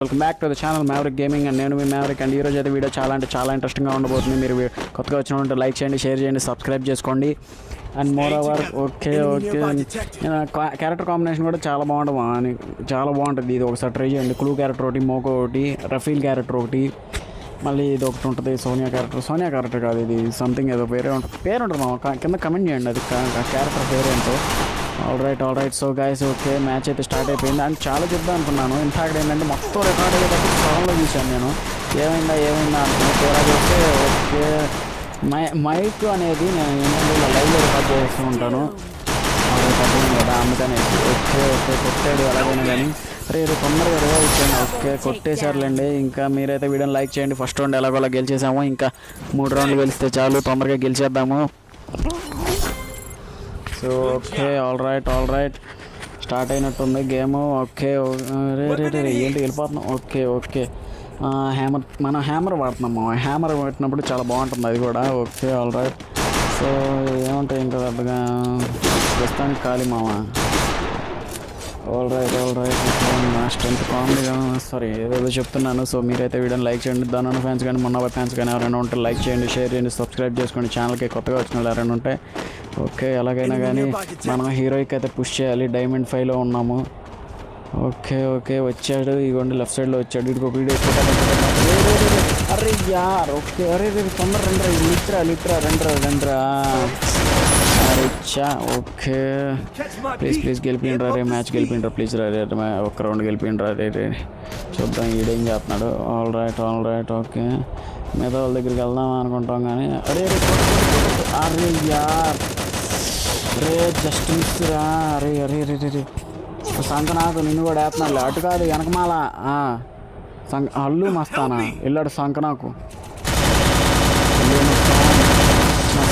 Welcome back to the channel maverick gaming and నేను మీ maverick and ఈరోజు అయితే video చాలా ఇంట్రెస్టింగ్గా ఉండబోతుంది. మీరు కొత్తగా వచ్చినట్టు లైక్ చేయండి, షేర్ చేయండి, సబ్స్క్రైబ్ చేసుకోండి. And more over okay character combination కూడా చాలా బాగుంటుంది. ఇది ఒకసారి ట్రై చేయండి. క్లూ క్యారెక్టర్ ఒకటి, మోకో ఒకటి, రఫీల్ క్యారెక్టర్ ఒకటి, మళ్ళీ ఇది ఒకటి ఉంటుంది సోనియా క్యారెక్టర్ కాదు, ఇది సంథింగ్ ఏదో పేరు ఉంటుంది మా కింద కమెంట్ చేయండి అది క్యారెక్టర్ పేరు ఏంటో. All right so guys okay match అయితే స్టార్ట్ అయిపోయింది. అండ్ చాలా చెప్దాం అనుకున్నాను. ఇన్ఫాక్ట్ ఏంటంటే మొత్తం రికార్డ్ అయ్యేటప్పుడు సడన్లో చూశాను నేను. ఏమైందా అనుకున్నా తీరా చూస్తే ఓకే మైక్ అనేది నేను ఏంటంటే ఇలా లైవ్లో రికార్డ్ చేస్తూ ఉంటాను కదా, అందుకని ఓకే కొట్టాడు ఎలాగైనా కానీ. రేపు తొందరగా వచ్చాను. ఓకే కొట్టేశారులేండి. ఇంకా మీరైతే వీడియోని లైక్ చేయండి. ఫస్ట్ రౌండ్ ఎలాగోలా గెలిచేసాము, ఇంకా 3 రౌండ్లు గెలిస్తే చాలు, తొందరగా గెలిచేద్దాము. So okay all right start అయినట్టుంది గేమ్. ఓకే ఏంటి వెళ్ళిపోతున్నాం. ఓకే మనం హ్యామర్ వాడుతున్నాము. హ్యామర్ పెట్టినప్పుడు చాలా బాగుంటుంది అది కూడా. ఓకే ఆల్ రైట్ సో ఏముంటాయి ఇంకా పెద్దగా ప్రస్తుతానికి ఖాళీ మామ. ఆల్ రైట్ నా స్ట్రెంత్ కామెడీగా సారీ ఏదేదో చెప్తున్నాను. సో మీరైతే వీడియోని లైక్ చేయండి. దాని ఫ్యాన్స్ కానీ మొన్న ఫ్యాన్స్ కానీ ఎవరైనా ఉంటే లైక్ చేయండి, షేర్ చేయండి, సబ్స్క్రైబ్ చేసుకోండి. ఛానల్కి కొత్తగా వచ్చిన వాళ్ళు ఎవరైనా ఉంటే ఓకే ఎలాగైనా కానీ మనం హీరోయిక్ అయితే పుష్ చేయాలి. డైమండ్ 5లో ఉన్నాము. ఓకే వచ్చాడు, ఇగోండి లెఫ్ట్ సైడ్లో వచ్చాడు. ఇదిగో వీడియో అరే యార్ ఓకే తొందర లిట్రా రెండ్రా అరేచ్చా. ఓకే ప్లీజ్ గెలిపిండ్రా రే, మ్యాచ్ గెలిపిండ్రా ప్లీజ్ రా. ఒక్క రౌండ్ గెలిపిండ్రా రే. చూద్దాం ఈడేం చేస్తున్నాడు. ఆల్ రైట్ ఓకే మిగతా వాళ్ళ దగ్గరికి వెళ్దాం అనుకుంటాం కానీ అరే యార్ రే జస్ట్ మిస్ రా. అరే సంకనాకు నిన్ను కూడా వేస్తున్నాడు. అటు కాదు వెనకమాల అల్లు మస్తానా వెళ్ళాడు సంకనాకు.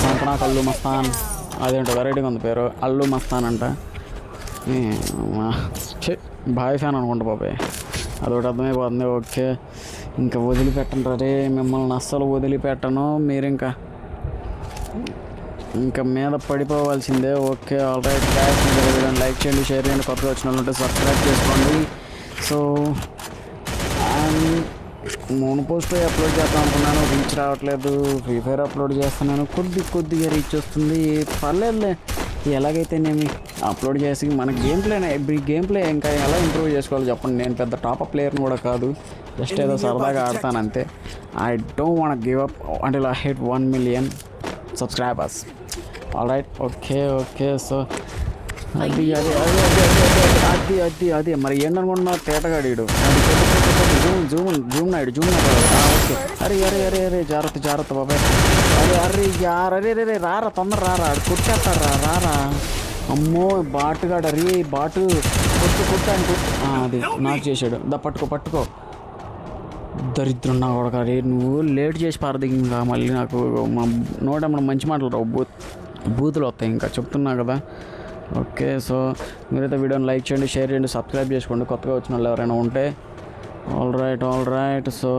సంకనాకు అల్లు మస్తాన్ అదేంటో వెరైటీగా ఉంది పేరు, అల్లు మస్తాన్ అంట. బాయ్ ఫ్యాన్ అనుకుంటా బాబాయ్, అదొకటి అర్థమైపోతుంది. ఓకే ఇంకా వదిలిపెట్టండి రే, మిమ్మల్ని అస్సలు వదిలిపెట్టను. మీరు ఇంకా మీద పడిపోవాల్సిందే. ఓకే ఆల్ రైట్ గాయ్స్, మీరు లైక్ చేయండి, షేర్ చేయండి, కొత్తగా వచ్చిన వాళ్ళు ఉంటే సబ్స్క్రైబ్ చేసుకోండి. సో మూడు పోస్ట్ అప్లోడ్ చేద్దాం అనుకున్నాను, రీచ్ రావట్లేదు. ఫ్రీ ఫైర్ అప్లోడ్ చేస్తున్నాను, కొద్దిగా రీచ్ వస్తుంది. పర్లేదులే, ఎలాగైతే నేను అప్లోడ్ చేసి మన గేమ్ ప్లే ఇంకా ఎలా ఇంప్రూవ్ చేసుకోవాలి చెప్పండి. నేను పెద్ద టాప్ ప్లేయర్ని కూడా కాదు, జస్ట్ ఏదో సరదాగా ఆడతాను అంతే. I don't want give up until I hit 1 million subscribers. All right okay so అది మరి ఏంటనుకుంటున్నా తేటగాడు జూమ్ నాయుడు ఓకే. అరే జాగ్రత్త బాబాయ్. అరే రారా తొందర రారా, కొట్టేస్తాడు రారా. అమ్మో బాటుగాడు బాటు కొట్టు అది నాకు చేశాడు. పట్టుకో దరిద్రం నా కొడక. రే నువ్వు లేట్ చేసి పారదిగా మళ్ళీ నాకు నోటమ్మడం మంచి మాటలు రావు, బూతులు వస్తాయి ఇంకా చెప్తున్నా కదా. ఓకే సో మీరైతే వీడియోని లైక్ చేయండి, షేర్ చేయండి, సబ్స్క్రైబ్ చేసుకోండి కొత్తగా వచ్చిన వాళ్ళు ఎవరైనా ఉంటే. ఆల్ రైట్ సో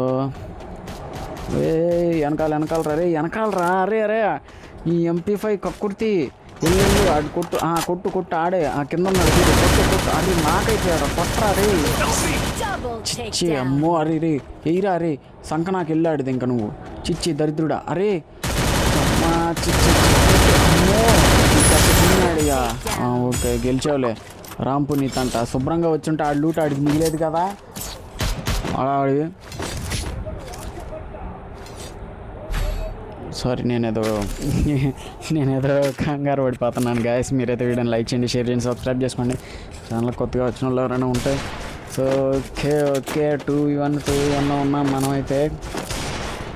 వెనకాల రా. అరే ఈ MP5 కక్కుర్తి వెళ్ళి ఆడు కొట్టు ఆడే కింద ఉన్నాడు కొట్టు. అది నాకైపోయాడు కొట్టరా రే. చిచ్చి అమ్మో అరే ఎయిరా రే సంకనాకు వెళ్ళాడు ఇంకా నువ్వు చిచ్చి దరిద్రుడా. అరే చిన్నాడిగా ఓకే గెలిచావులే. రామ్ పునీత్ అంట శుభ్రంగా వచ్చుంటే ఆడు లూట ఆడికి మిగిలేదు కదా. సారీ నేనేదో కంగారు పడిపోతున్నాను గాయస్. మీరైతే వీడియోని లైక్ చేయండి, షేర్ చేయండి, సబ్స్క్రైబ్ చేసుకోండి. ఛానల్ కొత్తగా వచ్చిన వాళ్ళు ఎవరైనా ఉంటే. సో ఓకే 2v1 ఉన్నాం మనం అయితే.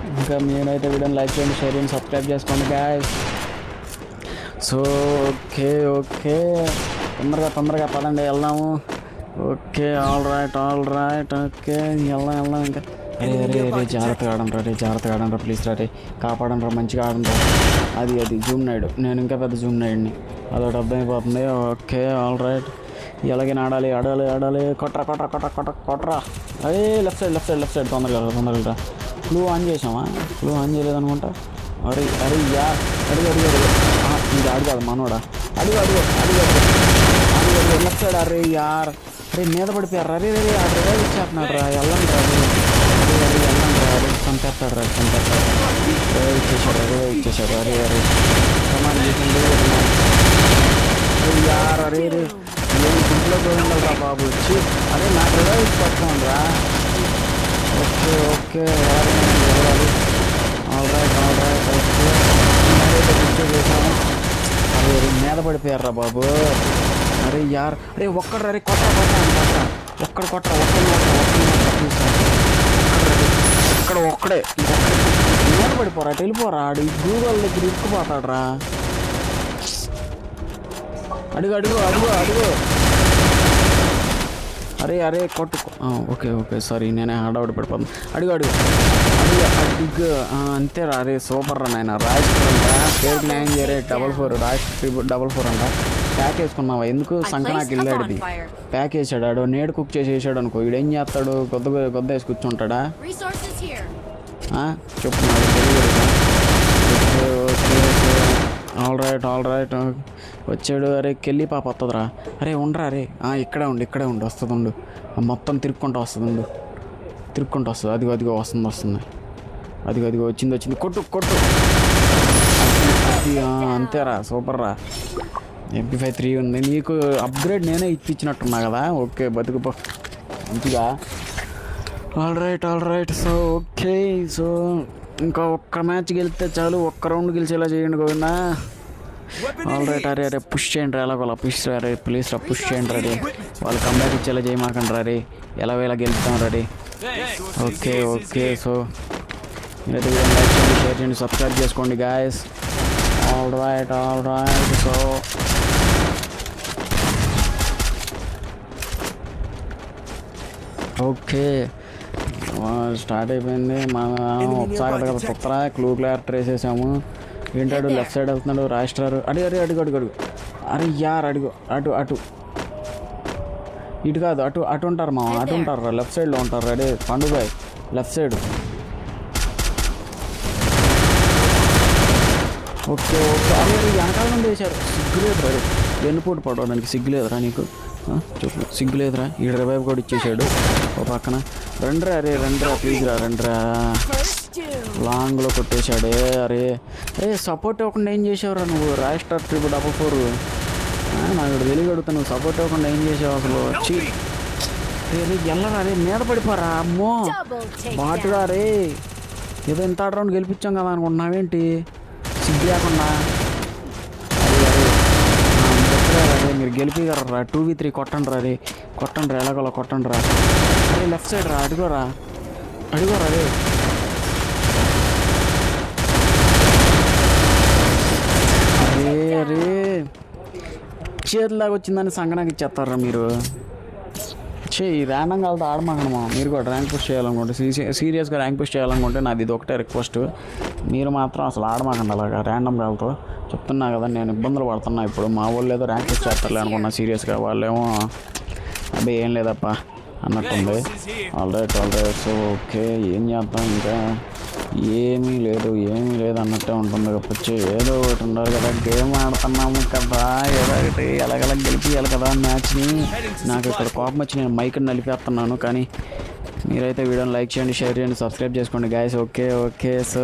ఇంకా మీరైతే వీడియోని లైక్ చేయండి, షేర్ చేయండి, సబ్స్క్రైబ్ చేసుకోండి గాయస్. సో ఓకే తొందరగా పదండి వెళ్దాము. ఓకే ఆల్ రైట్ ఓకే వెళ్దాం ఇంకా. అరే జాగ్రత్తగా ఆడంరా ప్లీజ్ రే, కాపాడంరా మంచిగా ఆడంరా. అది జూమ్ నాయుడు, నేను ఇంకా పెద్ద జూమ్ నాయుడిని, అదొకటి అర్థమైపోతుంది. ఓకే ఆల్ రైట్ ఎలాగైనా ఆడాలి. కొట్రా. అదే లెఫ్ట్ సైడ్ తొందరగా ఫ్లూ ఆన్ చేసామా? ఫ్లూ ఆన్ చేయలేదనుకుంటా. అరే యార్ ఇది ఆడు కాదు మనోడా. అడుగు లెఫ్ట్ సైడ్. అరే యార్ అరే మీద పడిపోయారు. అరే రే ఆ డ్రైవర్ ఇచ్చేస్తున్నాడు రా, వెళ్ళండి రా, వెళ్ళండి రా, అరే చంపేస్తాడు రా, చంపేస్తాడు. డ్రైవర్ ఇచ్చేసాడు, డ్రైవర్ ఇచ్చేసాడు. అరే అరే సమాన్ చేసింది యార్. అరే రే ఏం గుంపులో పోయిందా రా బాబు వచ్చి. అరే నా డ్రైవర్ ఇచ్చి పట్టుకోండి రా. ఓకే ఓకే వెళ్ళాలి. ఆల్ రైట్ ఓకే చేసాము. అరే మీద పడిపోయారా బాబు. అరే యార్ అరే ఒక్కడు అరే కొట్ట ఒక్కడు కొట్ట ఇక్కడ ఒక్కడే మీద పడిపోరా, వెళ్ళిపోరా. ఆడు గూగుల్ దగ్గర ఇరుక్కుపోతాడు రా. అడుగు అడుగు అడుగు అడుగు. అరే అరే కొట్టు. ఓకే ఓకే సారీ, నేనే హడావుడి పడిపోతాను. అడుగు అడుగు అడుగు అడుగు అంతేరా. అరే సూపర్ రా నాయన. రాజ్ పేరుకి న్యాయం చేయరే. 44 రాజ్ 444 అంట. ప్యాక్ వేసుకున్నావా? ఎందుకు సంకనాకి వెళ్ళాడు. ప్యాక్ వేసాడు ఆడు. నేడు కుక్ చేసి వేసాడు అనుకో. వీడు ఏం చేస్తాడు? కొద్ద వేసి కూర్చుంటాడా? చెప్తున్నాడు. ఓకే ఓకే ఆల్ రైట్ వచ్చాడు. అరే కెళ్ళి పాప వస్తుందిరా. అరే ఉండరా. అరే ఇక్కడే ఉండు వస్తుంది ఉండు. మొత్తం తిరుక్కుంటూ వస్తుంది. అదిగో వస్తుంది. అదిగో వచ్చింది. కొట్టు అది అంతేరా. సూపర్ రా. MP53 ఉంది. నీకు అప్గ్రేడ్ నేనే ఇప్పించినట్టున్నా కదా. ఓకే బతుకుపో మంచిగా. All right so okay. So ఇంకా ఒక్క మ్యాచ్ గెలిస్తే చాలు. ఒక్క రౌండ్ గెలిచేలా చేయండి గోవిందా. All right. అరే పుష్ చేయండి రా. ఎలాగోలా పుష్ రే ప్లీజ్ రా. పుష్ చేయండి రా. వాళ్ళు కంబ్యాక్ ఇచ్చేలా చేయమాకండి రా. రే ఎలా గెలుస్తాం రా. ఓకే సో మీరైతే వీడియో లైక్ చేయండి, షేర్ చేయండి, సబ్స్క్రైబ్ చేసుకోండి guys. All right so okay start అయిపోయింది. ఒకసారి కదా కొత్తరా క్లూ ట్రేస్ వేసాము. ఏంటాడు లెఫ్ట్ సైడ్ వెళ్తున్నాడు రాష్ట్రారు. అడుగు. అరే యార్ అడుగు అటు ఇటు కాదు అటు ఉంటారు మా అటు ఉంటారు. లెఫ్ట్ సైడ్లో ఉంటారు. అడే పండుబాయ్ లెఫ్ట్ సైడ్. ఓకే అరే వెనకాల నుండి వేశారు. సిగ్గులేదురా. వెన్నుపోటు పడవడానికి సిగ్గులేదురా నీకు? చెప్పు సిగ్గులేదురా. ఈ రివైవ్ కూడా ఇచ్చేసాడు ఓ పక్కన. రండ్రా ప్లీజ్ రండ్రా. లాంగ్లో కొట్టేశాడే. అరే సపోర్ట్ ఇవ్వకుండా ఏం చేసావురా నువ్వు? రాష్ట్ర 444 నాకు తెలియ అడుగుతా. నువ్వు సపోర్ట్ ఇవ్వకుండా ఏం చేసావు అసలు? వచ్చి వెళ్ళరా. అరే మీద పడిపోరా. అమ్మో బాటుగా. రే ఏదో ఇంత రౌండ్ గెలిపించాం కదా అనుకుంటున్నావేంటి? సిగ్గు లేకుండా. అరే మీరు గెలిపిగారా. 2v3 కొట్టండి రా. ఎలాగోలా కొట్టండి రా. అరే లెఫ్ట్ సైడ్ రా. అడుగోరా. రే అరే చేతిలాగా వచ్చిందని సంగనాకి ఇచ్చేస్తారా మీరు? ఈ ర్యాండమ్గా వెళ్తే ఆడమాకనమా. మీరు కూడా ర్యాంక్ పుష్ చేయాలనుకుంటే, సీరియస్గా ర్యాంక్ పుష్ చేయాలనుకుంటే నాది ఇది ఒకటే రిక్వెస్ట్. మీరు మాత్రం అసలు ఆడమాకండి అలాగా ర్యాండమ్గా వెళ్తూ. చెప్తున్నా కదా నేను ఇబ్బందులు పడుతున్నా ఇప్పుడు. మా వాళ్ళు ఏదో ర్యాంక్ పుష్ చేస్తారులే అనుకున్నా సీరియస్గా. వాళ్ళేమో అదే ఏం లేదప్ప అన్నట్టుంది. ఆల్ రైట్ సో ఓకే ఏం చేద్దాం. ఇంకా ఏమీ లేదు అన్నట్టే ఉంటుంది. వచ్చి ఏదో ఒకటి ఉండాలి కదా. గేమ్ ఆడుతున్నాము కదా, ఏదో ఒకటి ఎలాగలా గెలిపియాలి కదా మ్యాచ్ని. నాకు ఇక్కడ కోపం వచ్చి నేను మైక్ నలిపేస్తున్నాను. కానీ మీరైతే వీడియోని లైక్ చేయండి, షేర్ చేయండి, సబ్స్క్రైబ్ చేసుకోండి గాయస్. ఓకే సో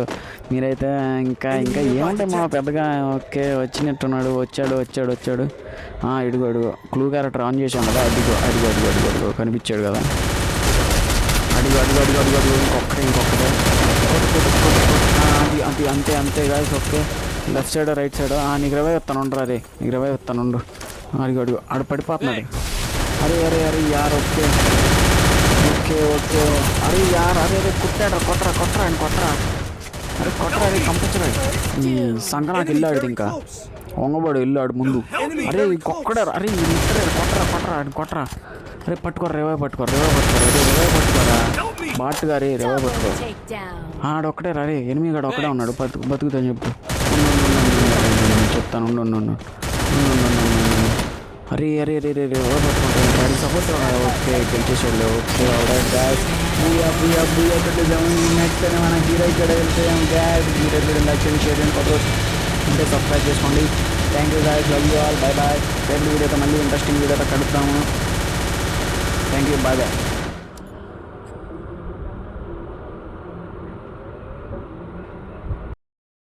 మీరైతే ఇంకా ఏముంటాయి మా పెద్దగా. ఓకే వచ్చినట్టున్నాడు. వచ్చాడు. ఇడుగు క్లూ క్యారెక్టర్ ఆన్ చేసాం కదా. అడిగో కనిపించాడు కదా. అడిగో ఇంకొకటే అది అంతే guys. Okay left side right side. నీకు రివైవ్ వస్తాను ఉండరా. నీకు రివైవ్ వస్తాను ఉండు. అడిగో ఆడు పడిపోతున్నాడు. అరే యార్. ఓకే అరే యార్. అరే కుట్టాడు. కొట్టరా అరే కంపించరాడు. సంకనాకి వెళ్ళాడు. ఇంకా వంగబడు వెళ్ళాడు ముందు. అరే ఇంకొక్కడే. అరే కొట్టరా. అరే పట్టుకోరా. రివైవ్ పట్టుకోరా. బాట్గా రే రివైవ్ పట్టుకో. ఆడొక్కడే రా. ఎనిమిగాడు ఒక్కడే ఉన్నాడు. బతుకుతాను చెప్పు. చెప్తాను ఉండు. అరే రివైవ్ పట్టుకుంటాను. సపోర్ట్. ఓకే గెలిచేసాడు. ఓకే నెక్స్ట్ మన హీరో ఇక్కడ వెళ్తాం గ్యాస్. మీరు లైక్ చేయండి, షేర్ చేయండి, కొత్త ఉంటే సబ్స్క్రైబ్ చేసుకోండి. Thank you guys. Love you all. Bye. రేపు వీడియోతో మళ్ళీ ఇంట్రెస్టింగ్ వీడియోతో కలుద్దాము. Thank you, bye bye.